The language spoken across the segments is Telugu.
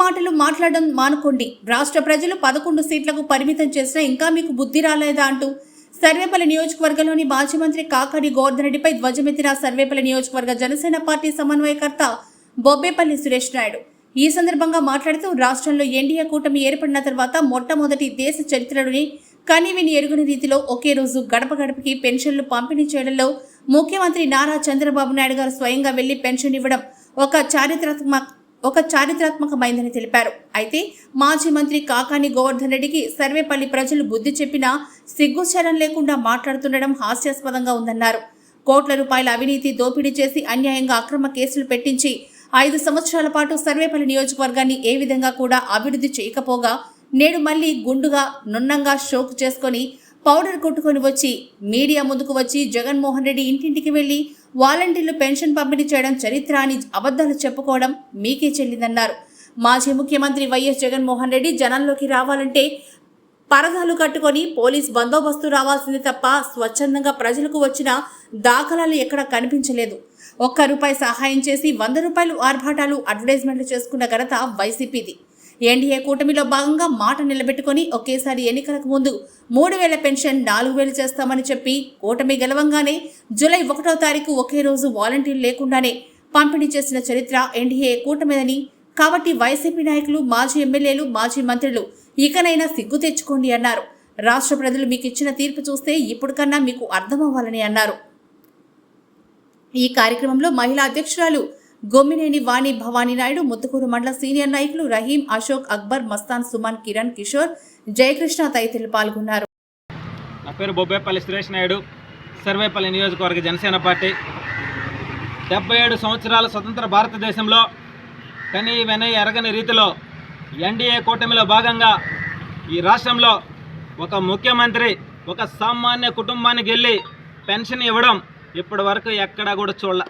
మాటలు మాట్లాడడం మానుకోండి. రాష్ట్ర ప్రజలు 11 సీట్లకు పరిమితం చేసినా ఇంకా మీకు బుద్ధి రాలేదా అంటూ సర్వేపల్లి నియోజకవర్గంలోని మాజీ మంత్రి కాకాని గోవర్ధన్ రెడ్డిపై ధ్వజమెత్తిన సర్వేపల్లి నియోజకవర్గ జనసేన పార్టీ సమన్వయకర్త బొబ్బేపల్లి సురేష్ నాయుడు. ఈ సందర్భంగా మాట్లాడుతూ రాష్ట్రంలో ఎన్డీఏ కూటమి ఏర్పడిన తర్వాత మొట్టమొదటి దేశ చరిత్రలోని కనీవిని ఎరుగని రీతిలో ఒకే రోజు గడప గడపకి పెన్షన్లు పంపిణీ చేయడంలో ముఖ్యమంత్రి నారా చంద్రబాబు నాయుడు గారు స్వయంగా వెళ్లి పెన్షన్ ఇవ్వడం ఒక చారిత్రాత్మకమైందని తెలిపారు. అయితే మాజీ మంత్రి కాకాని గోవర్ధన్ రెడ్డికి సర్వేపల్లి ప్రజలు బుద్ధి చెప్పినా సిగ్గుచరం లేకుండా మాట్లాడుతుండడం హాస్యాస్పదంగా ఉందన్నారు. కోట్ల రూపాయల అవినీతి దోపిడీ చేసి అన్యాయంగా అక్రమ కేసులు పెట్టించి 5 సంవత్సరాల పాటు సర్వేపల్లి నియోజకవర్గాన్ని ఏ విధంగా కూడా అభివృద్ధి చేయకపోగా నేడు మళ్లీ గుండుగా నున్నంగా షోకు చేసుకుని పౌడర్ కొట్టుకొని వచ్చి మీడియా ముందుకు వచ్చి జగన్మోహన్ రెడ్డి ఇంటింటికి వెళ్లి వాలంటీర్లు పెన్షన్ పంపిణీ చేయడం చరిత్ర అని అబద్ధాలు చెప్పుకోవడం మీకే చెల్లిందన్నారు. మాజీ ముఖ్యమంత్రి వైఎస్ జగన్మోహన్ రెడ్డి జనంలోకి రావాలంటే పరదాలు కట్టుకొని పోలీస్ బందోబస్తు రావాల్సింది తప్ప స్వచ్ఛందంగా ప్రజలకు వచ్చిన దాఖలాలు ఎక్కడ కనిపించలేదు. ₹1 సహాయం చేసి 100 రూపాయలు ఆర్భాటాలు అడ్వర్టైజ్మెంట్లు చేసుకున్న ఘనత వైసీపీది. ఎన్డీఏ కూటమిలో భాగంగా మాట నిలబెట్టుకుని ఒకేసారి ఎన్నికలకు ముందు 3000 పెన్షన్ 4000 చేస్తామని చెప్పి కూటమి గెలవంగానే జూలై 1వ తారీఖు ఒకే రోజు వాలంటీర్లు లేకుండానే పంపిణీ చేసిన చరిత్ర ఎన్డీఏ కూటమిదని. కాబట్టి వైసీపీ నాయకులు, మాజీ ఎమ్మెల్యేలు, మాజీ మంత్రులు ఇకనైనా సిగ్గు తెచ్చుకోండి అన్నారు. రాష్ట్ర ప్రజలు మీకు ఇచ్చిన తీర్పు చూస్తే ఇప్పుడు కన్నా మీకు అర్థమవ్వాలని అన్నారు. ఈ కార్యక్రమంలో మహిళా అధ్యక్షురాలు గొమ్మినేని వాణి భవానీ నాయుడు, ముత్తుకూరు మండల సీనియర్ నాయకులు రహీం, అశోక్, అక్బర్, మస్తాన్, సుమన్, కిరణ్, కిషోర్, జయకృష్ణ తదితరులు పాల్గొన్నారు. నా పేరు బొబ్బేపల్లి సురేష్ నాయుడు, సర్వేపల్లి నియోజకవర్గ జనసేన పార్టీ. 77 సంవత్సరాల స్వతంత్ర భారతదేశంలో కనీ వెనై ఎరగని రీతిలో ఎన్డీఏ కూటమిలో భాగంగా ఈ రాష్ట్రంలో ఒక ముఖ్యమంత్రి ఒక సామాన్య కుటుంబానికి వెళ్ళి పెన్షన్ ఇవ్వడం ఇప్పటి వరకు ఎక్కడా కూడా చూడాల.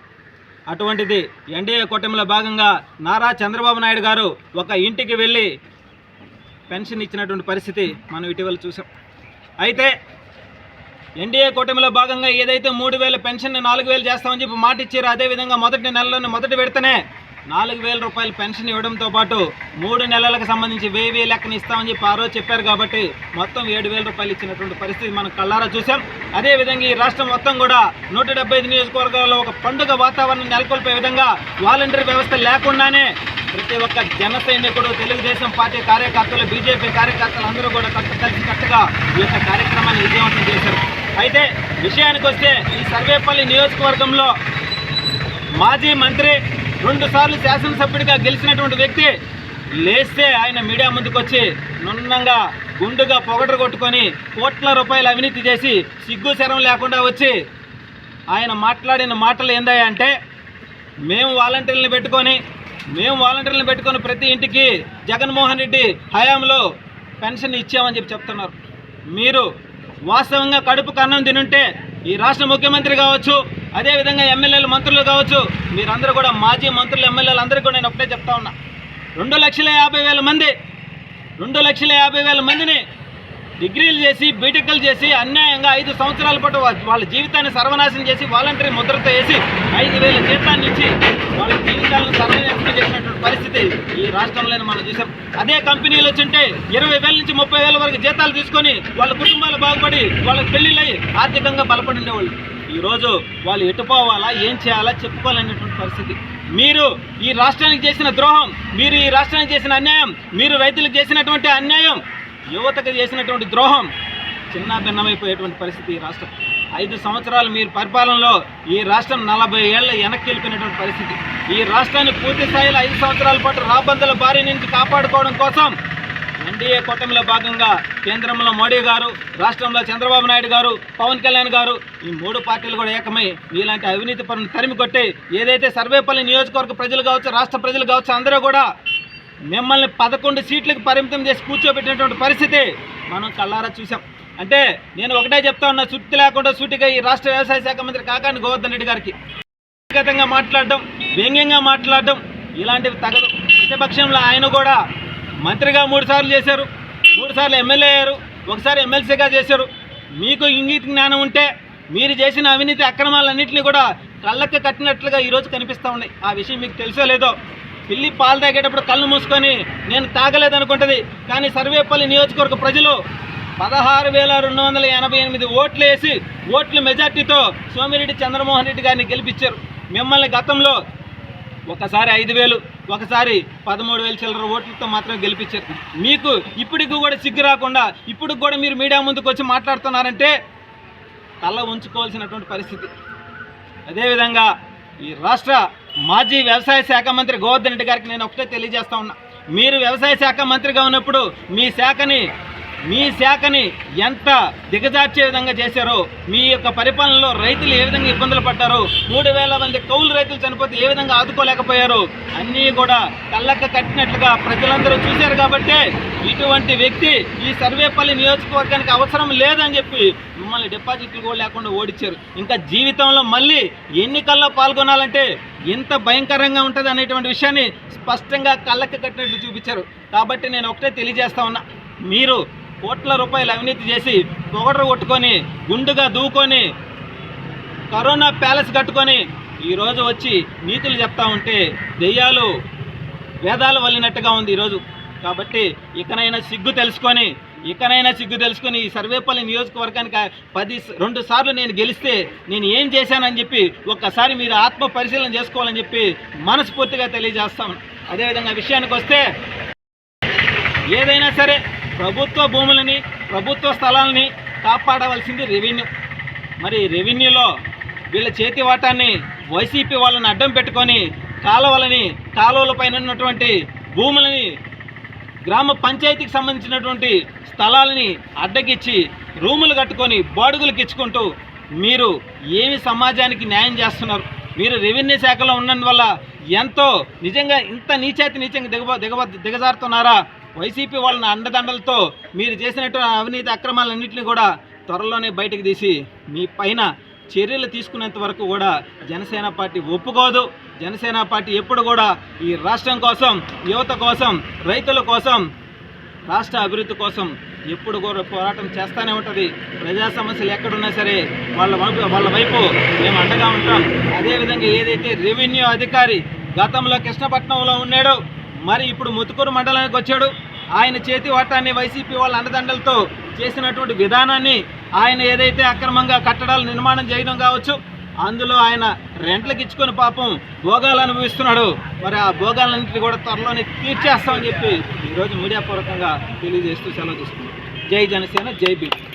అటువంటిది ఎన్డీఏ కూటమిలో భాగంగా నారా చంద్రబాబు నాయుడు గారు ఒక ఇంటికి వెళ్ళి పెన్షన్ ఇచ్చినటువంటి పరిస్థితి మనం ఇటీవల చూసాం. అయితే ఎన్డీఏ కూటమిలో భాగంగా ఏదైతే 3000 పెన్షన్ 4000 చేస్తామని చెప్పి మాట ఇచ్చారో అదేవిధంగా మొదటి నెలలోనే మొదటి విడతనే 4000 రూపాయలు పెన్షన్ ఇవ్వడంతో పాటు 3 నెలలకు సంబంధించి 1000 లెక్కన ఇస్తామని చెప్పి ఆ రోజు చెప్పారు. కాబట్టి మొత్తం 7000 రూపాయలు ఇచ్చినటువంటి పరిస్థితి మనం కళ్ళారా చూసాం. అదేవిధంగా ఈ రాష్ట్రం మొత్తం కూడా 175 నియోజకవర్గాల్లో ఒక పండుగ వాతావరణం నెలకొల్పే విధంగా వాలంటీర్ వ్యవస్థ లేకుండానే ప్రతి ఒక్క జన సైనికుడు, తెలుగుదేశం పార్టీ కార్యకర్తలు, బీజేపీ కార్యకర్తలు అందరూ కూడా కట్టుగా ఈ యొక్క కార్యక్రమాన్ని విజయవంతం చేశారు. అయితే విషయానికి వస్తే ఈ సర్వేపల్లి నియోజకవర్గంలో మాజీ మంత్రి 2 సార్లు శాసనసభ్యుడిగా గెలిచినటువంటి వ్యక్తి లేస్తే ఆయన మీడియా ముందుకు వచ్చి నున్నంగా గుండుగా పొగడరు కొట్టుకొని కోట్ల రూపాయలు అవినీతి చేసి సిగ్గు శరం లేకుండా వచ్చి ఆయన మాట్లాడిన మాటలు ఏందయ్యా అంటే మేము వాలంటీర్లను పెట్టుకొని ప్రతి ఇంటికి జగన్మోహన్ రెడ్డి హయాంలో పెన్షన్ ఇచ్చామని చెప్పి చెప్తున్నారు. మీరు వాస్తవంగా కడుపు కన్నం తినుంటే ఈ రాష్ట్ర ముఖ్యమంత్రి కావచ్చు, అదేవిధంగా ఎమ్మెల్యేలు, మంత్రులు కావచ్చు, మీరందరూ కూడా మాజీ మంత్రులు, ఎమ్మెల్యేలు అందరికీ కూడా నేను ఒకటే చెప్తా ఉన్నా. 2,50,000 మందిని డిగ్రీలు చేసి బీటెక్లు చేసి అన్యాయంగా 5 సంవత్సరాల పాటు వాళ్ళ జీవితాన్ని సర్వనాశనం చేసి వాలంటరీ ముద్రతో వేసి 5,000 జీతాన్ని ఇచ్చి వాళ్ళ జీవితాలను సర్వనాశనం చేసినటువంటి పరిస్థితి ఈ రాష్ట్రంలోనే మనం చూసాం. అదే కంపెనీలు వచ్చింటే 20,000 నుంచి 30,000 వరకు జీతాలు తీసుకొని వాళ్ళ కుటుంబాలు బాగుపడి వాళ్ళకి పెళ్లిళ్ళై ఆర్థికంగా బలపడి ఉండేవాళ్ళు. ఈరోజు వాళ్ళు ఎటుపోవాలా, ఏం చేయాలా చెప్పుకోవాలనేటువంటి పరిస్థితి. మీరు ఈ రాష్ట్రానికి చేసిన ద్రోహం, మీరు ఈ రాష్ట్రానికి చేసిన అన్యాయం, మీరు రైతులకు చేసినటువంటి అన్యాయం, యువతకు చేసినటువంటి ద్రోహం చిన్న భిన్నమైపోయేటువంటి పరిస్థితి ఈ రాష్ట్రం. 5 సంవత్సరాలు మీరు పరిపాలనలో ఈ రాష్ట్రం 40 ఏళ్ళ వెనక్కి వెళ్ళిపోయినటువంటి పరిస్థితి. ఈ రాష్ట్రాన్ని పూర్తి స్థాయిలో 5 సంవత్సరాల పాటు రాబందుల బారి నుంచి కాపాడుకోవడం కోసం ఎన్డీఏ కూటమిలో భాగంగా కేంద్రంలో మోడీ గారు, రాష్ట్రంలో చంద్రబాబు నాయుడు గారు, పవన్ కళ్యాణ్ గారు, ఈ 3 పార్టీలు కూడా ఏకమై ఇలాంటి అవినీతి పనులు తరిమి కొట్టి ఏదైతే సర్వేపల్లి నియోజకవర్గ ప్రజలు కావచ్చు, రాష్ట్ర ప్రజలు కావచ్చు, అందరూ కూడా మిమ్మల్ని 11 సీట్లకు పరిమితం చేసి కూర్చోబెట్టినటువంటి పరిస్థితి మనం కళ్ళారా చూసాం. అంటే నేను ఒకటే చెప్తా ఉన్నా, సుత్తి లేకుండా సూటిగా ఈ రాష్ట్ర వ్యవసాయ శాఖ మంత్రి కాకాని గోవర్ధన్ రెడ్డి గారికి వ్యక్తిగతంగా మాట్లాడడం, వ్యంగ్యంగా మాట్లాడడం ఇలాంటివి తగదు. ప్రతిపక్షంలో ఆయన కూడా మంత్రిగా 3 సార్లు చేశారు, 3 సార్లు ఎమ్మెల్యే అయ్యారు, 1 సారి ఎమ్మెల్సీగా చేశారు. మీకు ఇంగిత జ్ఞానం ఉంటే మీరు చేసిన అవినీతి అక్రమాలన్నింటినీ కూడా కళ్ళకి కట్టినట్లుగా ఈరోజు కనిపిస్తూ ఉన్నాయి. ఆ విషయం మీకు తెలుసో లేదో పిల్లి పాలు తాగేటప్పుడు కళ్ళు మూసుకొని నేను తాగలేదనుకుంటుంది. కానీ సర్వేపల్లి నియోజకవర్గ ప్రజలు 16,288 ఓట్లు వేసి ఓట్ల మెజార్టీతో సోమిరెడ్డి చంద్రమోహన్ రెడ్డి గారిని గెలిపించారు. మిమ్మల్ని గతంలో ఒకసారి 5,000, ఒకసారి 13,000 చిల్లర ఓట్లతో మాత్రం గెలిపించారు. మీకు ఇప్పటికి కూడా సిగ్గు రాకుండా ఇప్పుడు కూడా మీరు మీడియా ముందుకు వచ్చి మాట్లాడుతున్నారంటే తల ఉంచుకోవాల్సినటువంటి పరిస్థితి. అదేవిధంగా ఈ రాష్ట్ర మాజీ వ్యవసాయ శాఖ మంత్రి గోవర్ధన్ రెడ్డి గారికి నేను ఒకటే తెలియజేస్తా ఉన్నా, మీరు వ్యవసాయ శాఖ మంత్రిగా ఉన్నప్పుడు మీ శాఖని ఎంత దిగజార్చే విధంగా చేశారో, మీ యొక్క పరిపాలనలో రైతులు ఏ విధంగా ఇబ్బందులు పడ్డారో, 3,000 మంది కౌలు రైతులు చనిపోతే ఏ విధంగా ఆదుకోలేకపోయారో అన్నీ కూడా కళ్ళక్క కట్టినట్లుగా ప్రజలందరూ చూశారు. కాబట్టి ఇటువంటి వ్యక్తి ఈ సర్వేపల్లి నియోజకవర్గానికి అవసరం లేదని చెప్పి మిమ్మల్ని డిపాజిట్లు కూడా లేకుండా ఓడించారు. ఇంకా జీవితంలో మళ్ళీ ఎన్నికల్లో పాల్గొనాలంటే ఎంత భయంకరంగా ఉంటుంది అనేటువంటి విషయాన్ని స్పష్టంగా కళ్ళక్క కట్టినట్లు చూపించారు. కాబట్టి నేను ఒకటే తెలియజేస్తా ఉన్నా, మీరు కోట్ల రూపాయలు అవినీతి చేసి పొగడ్ర కొట్టుకొని గుండుగా దూకొని కరోనా ప్యాలెస్ కట్టుకొని ఈరోజు వచ్చి నీతులు చెప్తా ఉంటే దెయ్యాలు వేదాలు వల్లినట్టుగా ఉంది ఈరోజు. కాబట్టి ఇకనైనా సిగ్గు తెలుసుకొని ఈ సర్వేపల్లి నియోజకవర్గానికి 2 సార్లు నేను గెలిస్తే నేను ఏం చేశానని చెప్పి ఒక్కసారి మీరు ఆత్మ పరిశీలన చేసుకోవాలని చెప్పి మనస్ఫూర్తిగా తెలియజేస్తాం. అదేవిధంగా విషయానికి వస్తే ఏదైనా సరే ప్రభుత్వ భూములని, ప్రభుత్వ స్థలాలని కాపాడవలసింది రెవెన్యూ. మరి రెవెన్యూలో వీళ్ళ చేతి వాటాన్ని వైసీపీ వాళ్ళని అడ్డం పెట్టుకొని కాలువల పైన ఉన్నటువంటి భూములని, గ్రామ పంచాయతీకి సంబంధించినటువంటి స్థలాలని అడ్డగిచ్చి రూములు కట్టుకొని బాడుగులకు ఇచ్చుకుంటూ మీరు ఏమి సమాజానికి న్యాయం చేస్తున్నారు? మీరు రెవెన్యూ శాఖలో ఉన్నందువల్ల ఎంతో నిజంగా ఇంత నీచంగా దిగజారుతున్నారా? వైసీపీ వాళ్ళని అండదండలతో మీరు చేసినటువంటి అవినీతి అక్రమాలన్నింటినీ కూడా త్వరలోనే బయటకు తీసి మీ పైన చర్యలు తీసుకునేంత వరకు కూడా జనసేన పార్టీ ఒప్పుకోదు. జనసేన పార్టీ ఎప్పుడు కూడా ఈ రాష్ట్రం కోసం, యువత కోసం, రైతుల కోసం, రాష్ట్ర అభివృద్ధి కోసం ఎప్పుడు కూడా పోరాటం చేస్తూనే ఉంటుంది. ప్రజా సమస్యలు ఎక్కడున్నా సరే వాళ్ళ వైపు మేము అండగా ఉంటాం. అదేవిధంగా ఏదైతే రెవెన్యూ అధికారి గతంలో కృష్ణపట్నంలో ఉన్నాడో, మరి ఇప్పుడు ముతుకూరు మండలానికి వచ్చాడు. ఆయన చేతి వాటాన్ని వైసీపీ వాళ్ళ అండదండలతో చేసినటువంటి విధానాన్ని, ఆయన ఏదైతే అక్రమంగా కట్టడాలు నిర్మాణం చేయడం కావచ్చు, అందులో ఆయన రెంట్లకు ఇచ్చుకొని పాపం భోగాలు అనుభవిస్తున్నాడు. మరి ఆ భోగాలన్నింటినీ కూడా త్వరలోనే తీర్చేస్తామని చెప్పి ఈరోజు మీడియా పూర్వకంగా తెలియజేస్తూ సెలవు తీసుకున్నాం. జై జనసేన, జై బీజేపీ.